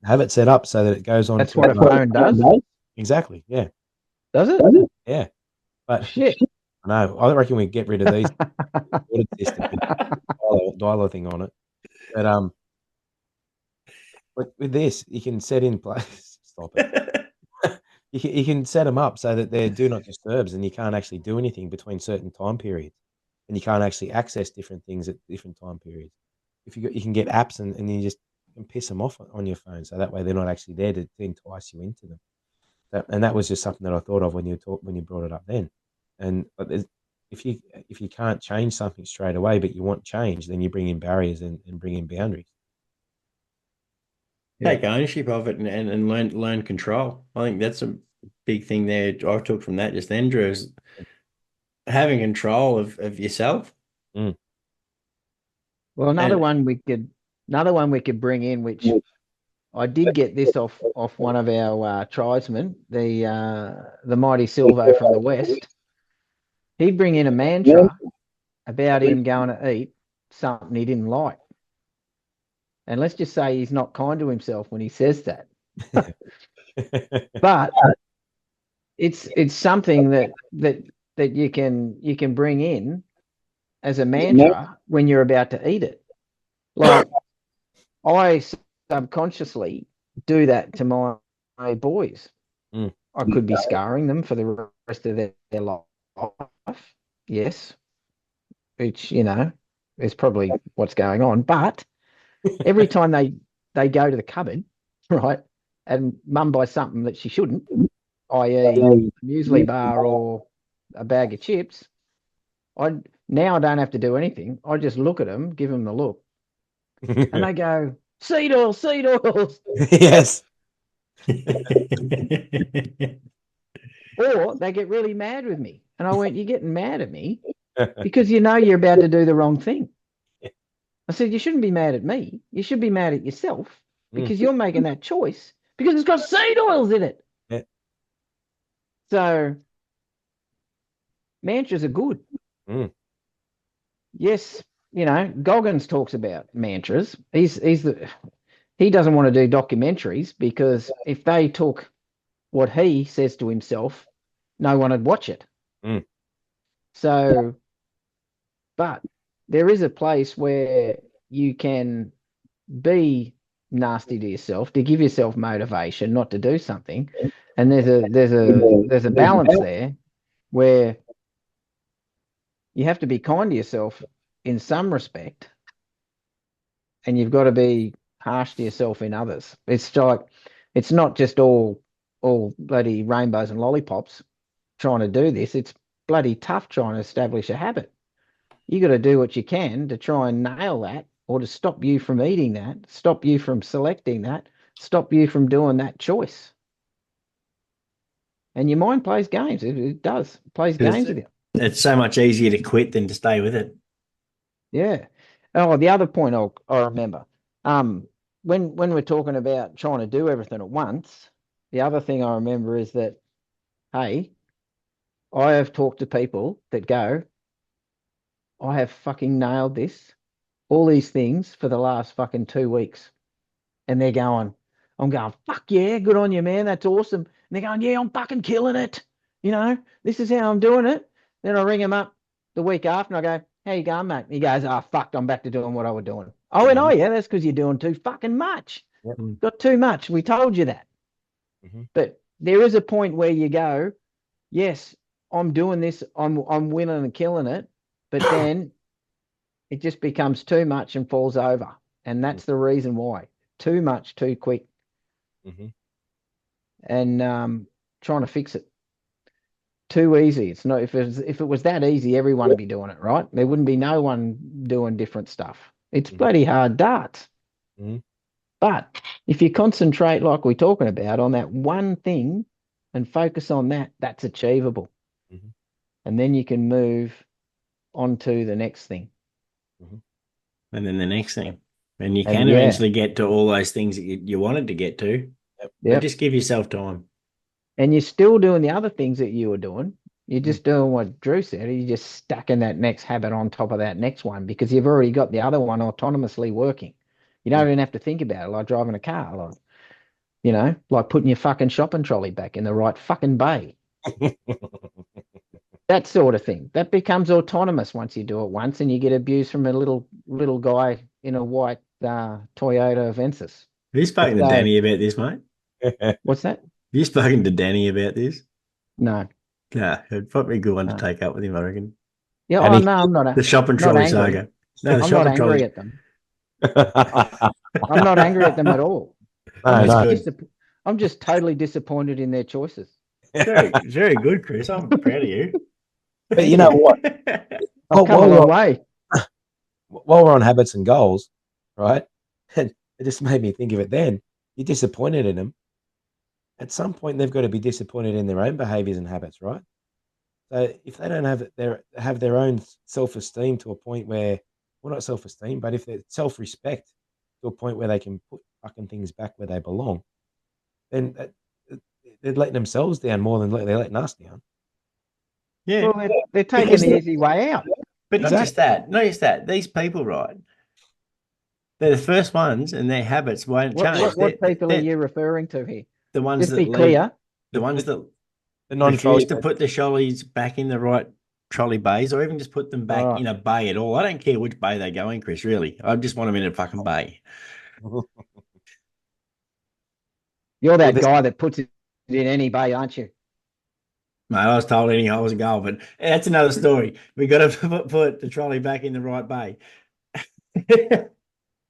Have it set up so that it goes on. That's what a phone does. Exactly. Yeah. Does it? Yeah. But shit. No, I reckon we get rid of these system dialer thing on it. But with this, you can set in place. Stop it. You can set them up so that they're do not disturbs, and you can't actually do anything between certain time periods, and you can't actually access different things at different time periods. If you can get apps and you just can piss them off on your phone, so that way they're not actually there to entice you into them. And that was just something that I thought of when you brought it up then. And if you can't change something straight away, but you want change, then you bring in barriers and bring in boundaries. Take ownership of it and learn control. I think that's a big thing there. I took from that just then, Drew, is having control of yourself. Mm. Well, another one we could bring in, which I did get this off one of our tribesmen, the mighty Silvo from the West. He'd bring in a mantra about him going to eat something he didn't like. And let's just say he's not kind to himself when he says that. But it's something that you can bring in as a mantra when you're about to eat it. Like I subconsciously do that to my boys. I could be scarring them for the rest of their life. Yes. Which, is probably what's going on. But every time they go to the cupboard, right, and mum buys something that she shouldn't, i.e. a muesli bar or a bag of chips, I don't have to do anything. I just look at them, give them the look, and they go, seed oils. Yes. Or they get really mad with me. And I went, you're getting mad at me because you're about to do the wrong thing. I said, you shouldn't be mad at me. You should be mad at yourself because you're making that choice because it's got seed oils in it. Yeah. So mantras are good. Yes, Goggins talks about mantras. He doesn't want to do documentaries because if they took what he says to himself, no one would watch it. So, but there is a place where you can be nasty to yourself to give yourself motivation not to do something, and there's a balance there where you have to be kind to yourself in some respect, and you've got to be harsh to yourself in others. It's like it's not just all bloody rainbows and lollipops trying to do this. It's bloody tough trying to establish a habit. You got to do what you can to try and nail that, or to stop you from eating that, stop you from selecting that, stop you from doing that choice. And your mind plays games. It does. It plays games with you. It's so much easier to quit than to stay with it. Yeah. Oh, the other point I remember. when we're talking about trying to do everything at once, the other thing I remember is that, hey, I have talked to people that go, I have fucking nailed this, all these things for the last fucking 2 weeks. And they're going, I'm going, fuck yeah, good on you, man. That's awesome. And they're going, yeah, I'm fucking killing it. You know, this is how I'm doing it. Then I ring him up the week after and I go, how you going, mate? And he goes, oh, fuck, I'm back to doing what I was doing. I went, oh, yeah, that's because you're doing too fucking much. Yep. Got too much. We told you that. Mhm. But there is a point where you go, yes, I'm doing this. I'm winning and killing it. But then it just becomes too much and falls over. And that's the reason why. Too much, too quick. Mhm. And trying to fix it. Too easy. It's not if it was that easy, everyone would be doing it, right? There wouldn't be no one doing different stuff. It's Mhm. bloody hard darts. Mhm. But if you concentrate, like we're talking about, on that one thing and focus on that, that's achievable. Mhm. And then you can move on to the next thing. Mhm. And then the next thing. And you And can yeah. eventually get to all those things that you wanted to get to. But Yep. just give yourself time. And you're still doing the other things that you were doing. You're just doing what Drew said. You're just stacking that next habit on top of that next one because you've already got the other one autonomously working. You don't even have to think about it, like driving a car, like, you know, like putting your fucking shopping trolley back in the right fucking bay. That sort of thing. That becomes autonomous once you do it once, and you get abused from a little guy in a white Toyota Ventus. Have you spoken to So- Danny about this, mate? What's that? Have you spoken to Danny about this? No. Nah, it'd probably be a good one to No. take up with him, I reckon. Yeah, And oh, he- no, I'm not. The shopping not trolley angry. saga. No, the I'm not shopping angry trolley. at them. I'm not angry at them at all. No, no. I'm just totally disappointed in their choices. Very, very good, Chris. I'm proud of you. But you know what? I've come a long way. While we're on habits and goals, right? And it just made me think of it then. You're disappointed in them. At some point, they've got to be disappointed in their own behaviors and habits, right? So if they don't have their own self-esteem to a point where, well, not self-esteem, but if they're self-respect to a point where they can put fucking things back where they belong, then they're letting themselves down more than they're letting us down. Yeah. Well, they're taking the easy way out. But not Exactly. just that. Not just that. These people, right? They're the first ones, and their habits won't change. What people are you referring to here? The ones Just that be leave, clear. the ones that The refuse non-trolley. to put the trolleys back in the right trolley bays, or even just put them back in a bay at all. I don't care which bay they go in, Chris. Really, I just want them in a fucking bay. You're that guy that puts it in any bay, aren't you? Mate, I was told any hole's a goal, but that's another story. We got to put the trolley back in the right bay.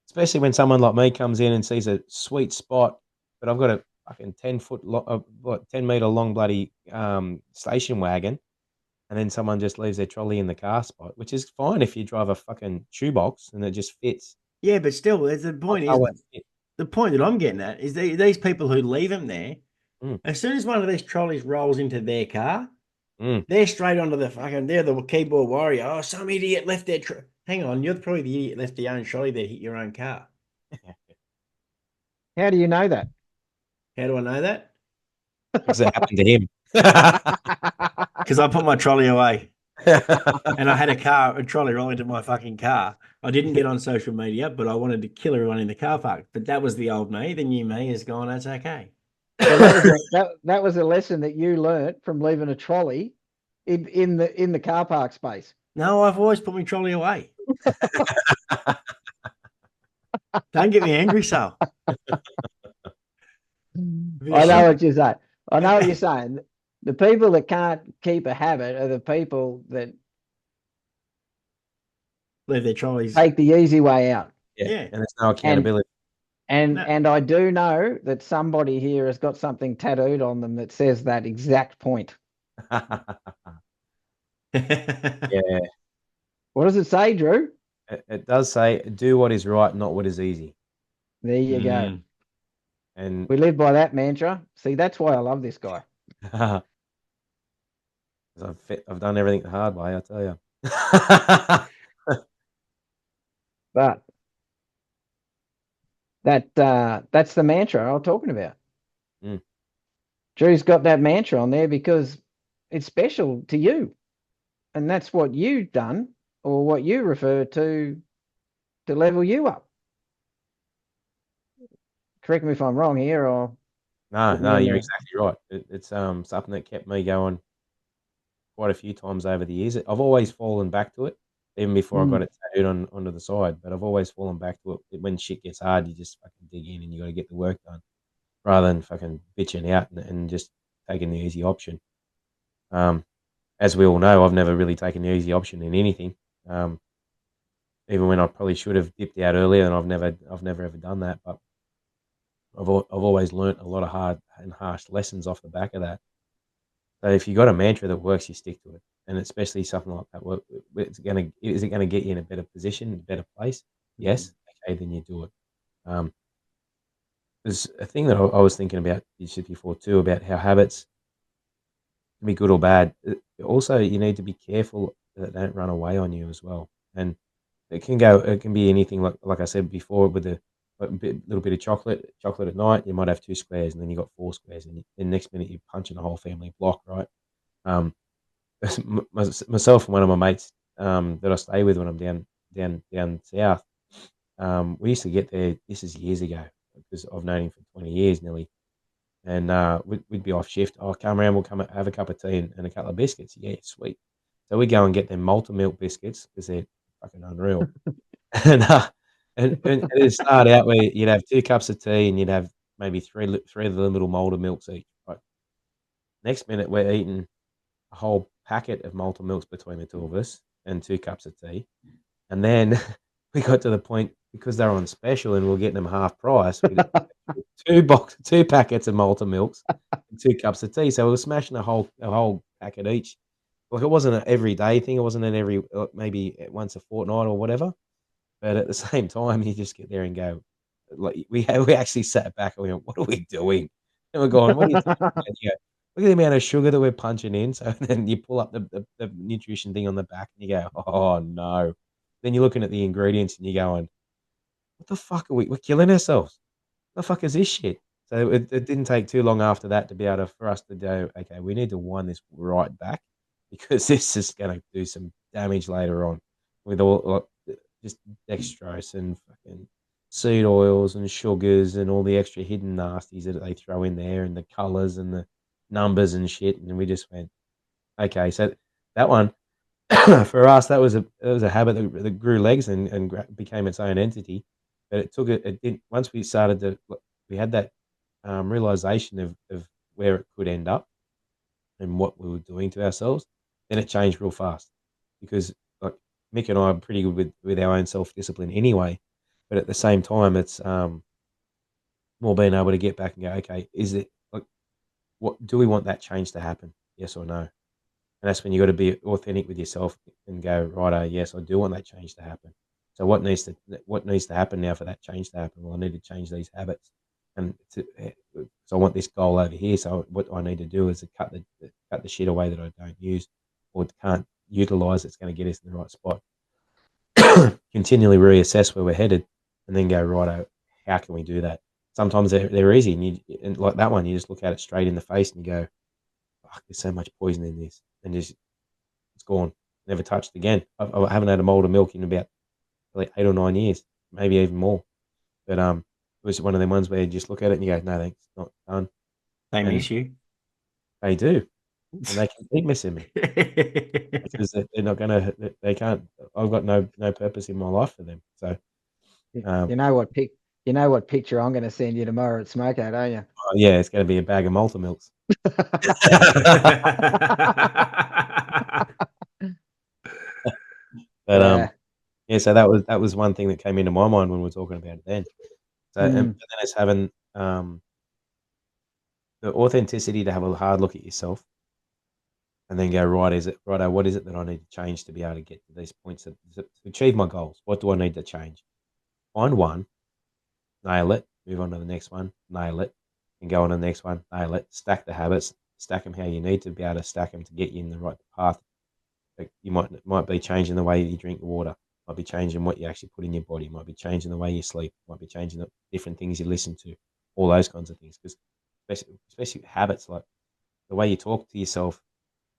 Especially when someone like me comes in and sees a sweet spot, but I've got a fucking 10-meter long bloody station wagon, and then someone just leaves their trolley in the car spot, which is fine if you drive a fucking shoebox and it just fits. Yeah, but still, the point that I'm getting at is these people who leave them there. As soon as one of these trolleys rolls into their car, they're straight onto they're the keyboard warrior. Oh, some idiot left their hang on, you're probably the idiot left your own trolley there, hit your own car. How do you know that? How do I know that? Because it happened to him. Because I put my trolley away. And I had a trolley roll into my fucking car. I didn't get on social media, but I wanted to kill everyone in the car park. But that was the old me. The new me has gone, that's okay. Well, that was a lesson that you learnt from leaving a trolley in the car park space. No, I've always put my trolley away. Don't get me angry, Sal. I know what you're saying. I know what you're saying. The people that can't keep a habit are the people that leave their trolleys. Take the easy way out. Yeah. And there's no accountability. And I do know that somebody here has got something tattooed on them that says that exact point. Yeah. What does it say, Drew? It does say, do what is right, not what is easy. There you go. And we live by that mantra. See, that's why I love this guy. I've done everything the hard way, I tell you. But That's the mantra I'm talking about. Mm. Drew's got that mantra on there because it's special to you, and that's what you've done or what you refer to level you up. Correct me if I'm wrong here, or put me No, in you're the. exactly right. It's something that kept me going quite a few times over the years. I've always fallen back to it, even before I got it tattooed onto the side. But I've always fallen back to it. When shit gets hard, you just fucking dig in and you got to get the work done, rather than fucking bitching out and just taking the easy option. As we all know, I've never really taken the easy option in anything. Even when I probably should have dipped out earlier, and I've never ever done that. But I've always learnt a lot of hard and harsh lessons off the back of that. So if you got a mantra that works, you stick to it, and especially something like that. Is it gonna get you in a better position, a better place? Yes. Okay, then you do it. Um, there's a thing that I was thinking about you said before too about how habits can be good or bad. Also, you need to be careful that they don't run away on you as well, and it can go. It can be anything like I said before with a little bit of chocolate at night. You might have 2 squares, and then you got 4 squares, and the next minute you're punching a whole family block, right? Um, myself and one of my mates that I stay with when I'm down south. We used to get there. This is years ago because I've known him for 20 years nearly, and we'd be off shift. Oh, come around. We'll come have a cup of tea and a couple of biscuits. Yeah, sweet. So we go and get them malted milk biscuits because they're fucking unreal. and, uh, and it'd start out where you'd have 2 cups of tea and you'd have maybe three of the little malted milks each. Right. Next minute, we're eating a whole packet of malted milks between the two of us and 2 cups of tea. And then we got to the point because they're on special and we're getting them half price. We 2 packets of malted milks and 2 cups of tea. So we were smashing a whole packet each. Like it wasn't an everyday thing. It wasn't an every maybe once a fortnight or whatever. But at the same time, you just get there and go, like we actually sat back and we went, "What are we doing?" And we're going, "What are you talking about?" You go, "Look at the amount of sugar that we're punching in." So then you pull up the nutrition thing on the back and you go, "Oh no!" Then you're looking at the ingredients and you're going, "What the fuck are we? We're killing ourselves. The fuck is this shit?" So it didn't take too long after that to be able to for us to go, okay, we need to wind this right back because this is going to do some damage later on with all just dextrose and fucking seed oils and sugars and all the extra hidden nasties that they throw in there and the colors and the numbers and shit. And we just went, okay, so that one for us, that was a habit that grew legs and became its own entity. But it took it. It did once we started to we had that realization of where it could end up and what we were doing to ourselves. Then it changed real fast because like Mick and I are pretty good with our own self discipline anyway. But at the same time, it's more being able to get back and go, okay, is it like what do we want that change to happen? Yes or no? And that's when you got to be authentic with yourself and go, righto, yes, I do want that change to happen. So what needs to happen now for that change to happen? Well, I need to change these habits, so I want this goal over here. So what I need to do is to cut the shit away that I don't use or can't utilize. That's going to get us in the right spot. Continually reassess where we're headed, and then go, righto, how can we do that? Sometimes they're easy, and like that one, you just look at it straight in the face and you go, fuck, there's so much poison in this, and just it's gone. Never touched again. I haven't had a mold of milk in about like 8 or 9 years, maybe even more. But it was one of them ones where you just look at it and you go, no, thanks, not done. They And miss you. they do, and they can keep missing me because they're not gonna. They can't. I've got no purpose in my life for them. So You know what picture I'm going to send you tomorrow at Smokeout, don't you? yeah, it's going to be a bag of multi milks. But Yeah. yeah. So that was one thing that came into my mind when we were talking about it then. So and then it's having the authenticity to have a hard look at yourself and then go, right, what is it that I need to change to be able to get to these points to achieve my goals? What do I need to change? Find one, nail it, move on to the next one, nail it, and go on to the next one, nail it, stack the habits, stack them how you need to be able to stack them to get you in the right path. Like you might be changing the way you drink water. might be changing what you actually put in your body, might be changing the way you sleep, might be changing the different things you listen to, all those kinds of things. Because especially habits, like the way you talk to yourself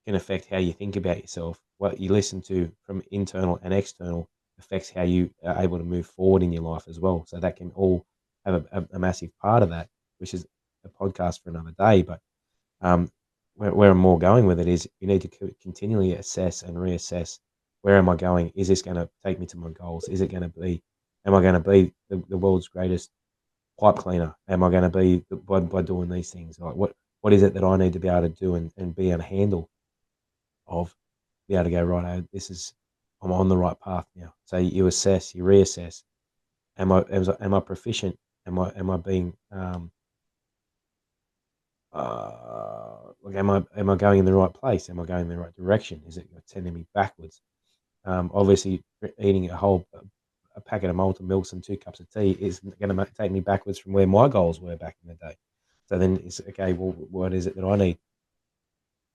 can affect how you think about yourself. What you listen to from internal and external affects how you are able to move forward in your life as well. So that can all have a massive part of that, which is a podcast for another day. But where I'm more going with it is you need to continually assess and reassess, where am I going? Is this going to take me to my goals? Is it going to be, am I going to be the world's greatest pipe cleaner? Am I going to be by doing these things? Like what is it that I need to be able to do and be able to handle of, be able to go, right, I'm on the right path now. So you assess, you reassess. Am I proficient? Am I being like, am I going in the right place? Am I going in the right direction? Is it sending me backwards? Obviously, eating a packet of malted milks and 2 cups of tea is going to take me backwards from where my goals were back in the day. So then it's okay. Well, what is it that I need?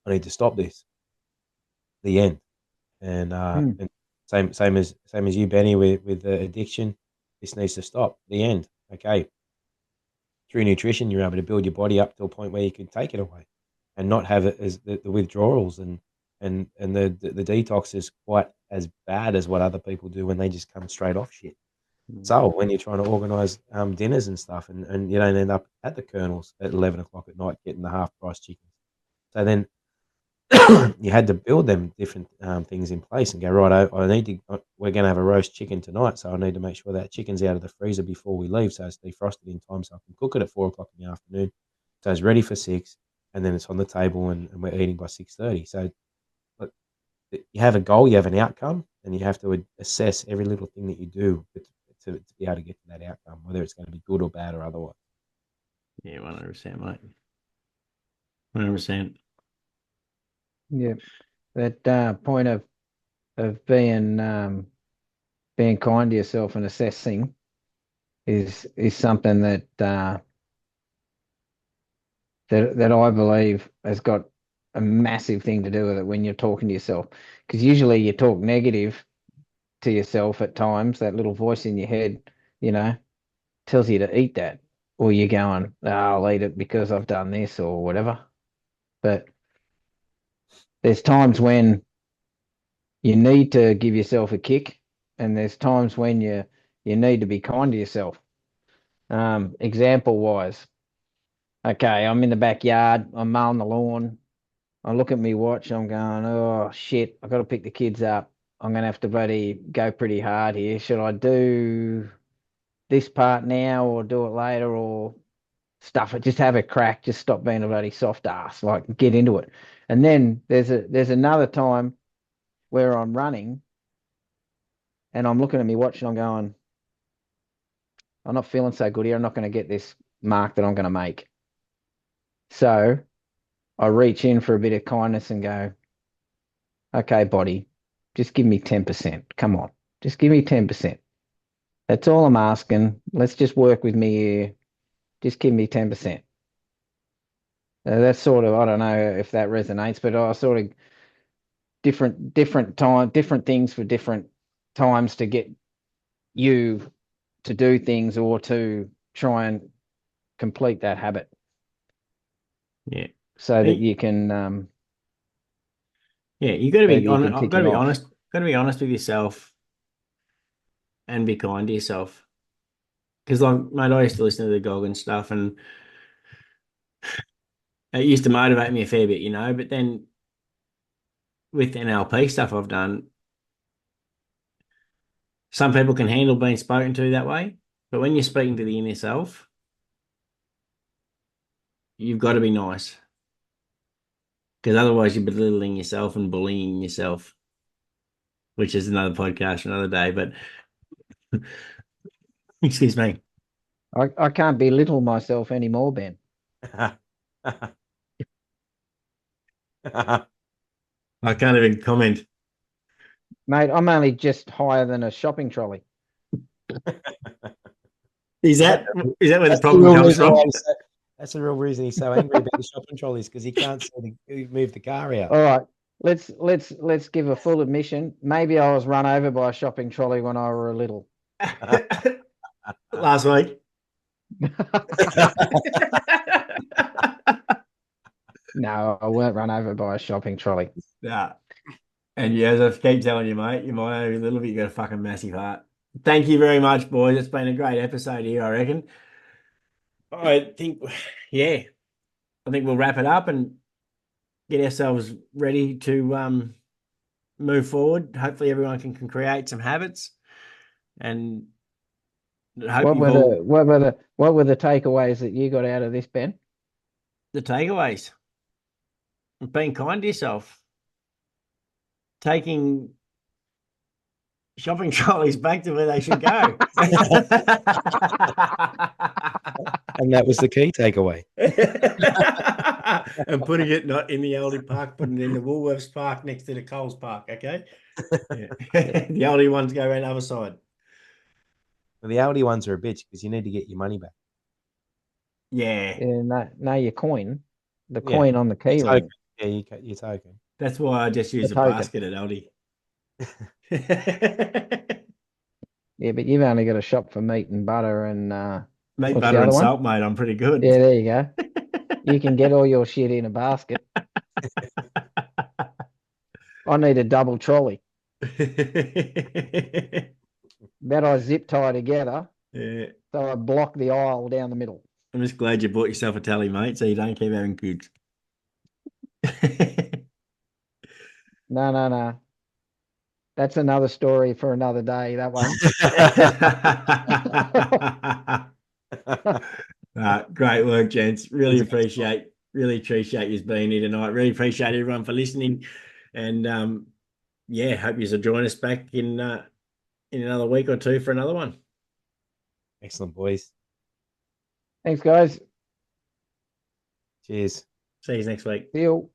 I need to stop this. The end. And same as you, Benny, with the addiction. This needs to stop. The end. Okay. Through nutrition, you're able to build your body up to a point where you can take it away, and not have it as the withdrawals and the detox is quite as bad as what other people do when they just come straight off shit. So when you're trying to organise dinners and stuff, and you don't end up at the Colonel's at 11 o'clock at night getting the half price chicken, so then you had to build them different things in place and go, right, we're going to have a roast chicken tonight, so I need to make sure that chicken's out of the freezer before we leave, so it's defrosted in time so I can cook it at 4 o'clock in the afternoon, so it's ready for 6, and then it's on the table and we're eating by 6:30. So look, you have a goal, you have an outcome, and you have to assess every little thing that you do to be able to get to that outcome, whether it's going to be good or bad or otherwise. Yeah, 100%, mate. 100%. Yeah, that point of being kind to yourself and assessing is something that that I believe has got a massive thing to do with it when you're talking to yourself. Because usually you talk negative to yourself at times, that little voice in your head, tells you to eat that, or you're going, "Oh, I'll eat it because I've done this or whatever." But there's times when you need to give yourself a kick, and there's times when you need to be kind to yourself. Example wise, okay, I'm in the backyard, I'm mowing the lawn, I look at me watch, I'm going, oh shit, I got to pick the kids up. I'm gonna have to bloody go pretty hard here. Should I do this part now or do it later or stuff it? Just have a crack. Just stop being a bloody soft ass. Like get into it. And then there's another time where I'm running and I'm looking at me watch and I'm going, I'm not feeling so good here. I'm not going to get this mark that I'm going to make. So I reach in for a bit of kindness and go, okay, body, just give me 10%. Come on, just give me 10%. That's all I'm asking. Let's just work with me here. Just give me 10%. That's sort of, I don't know if that resonates, but I sort of different things for different times to get you to do things or to try and complete that habit. Yeah. So that you can yeah, you got to be honest. tick Got to it be off. honest. Got to be honest with yourself, and be kind to yourself. Because, like, mate, I used to listen to the Goggin stuff, and it used to motivate me a fair bit, But then with NLP stuff I've done, some people can handle being spoken to that way, but when you're speaking to the inner self, you've got to be nice, because otherwise you're belittling yourself and bullying yourself, which is another podcast for another day. But excuse me. I can't belittle myself anymore, Ben. I can't even comment. Mate, I'm only just higher than a shopping trolley. Is that where the That's problem real comes reason from? why that's the real reason he's so angry about the shopping trolleys, because he can't move the car out. All right. let's give a full admission. Maybe I was run over by a shopping trolley when I were little. Last week. No, I weren't run over by a shopping trolley. Nah. And yeah, as I keep telling you, mate, you might have a little bit, you got a fucking massive heart. Thank you very much, boys. It's been a great episode here, I reckon. I think, yeah, I think we'll wrap it up and get ourselves ready to move forward. Hopefully everyone can create some habits, and I hope What you've were all the takeaways that you got out of this, Ben? the takeaways. Being kind to yourself. Taking shopping trolleys back to where they should go. And that was the key takeaway. And putting it not in the Aldi park, putting it in the Woolworths park next to the Coles park, okay? Yeah. The Aldi ones go around the other side. Well, the Aldi ones are a bitch because you need to get your money back. Yeah. Yeah, no, your coin, the Yeah. coin on the key Your ring. token. Yeah, your token. That's why I just use The a token. basket at Aldi. Yeah, but you've only got to shop for meat and butter and Meat, what's the butter, other and one? salt, mate. I'm pretty good. Yeah, there you go. You can get all your shit in a basket. I need a double trolley that I zip tie together Yeah. so I block the aisle down the middle. I'm just glad you bought yourself a tally, mate, so you don't keep having kids. No. That's another story for another day, that one. Great work, gents. Really appreciate you being here tonight. Really appreciate everyone for listening. And yeah, hope you join us back in another week or two for another one. Excellent, boys. Thanks, guys. Cheers. See you next week. See you.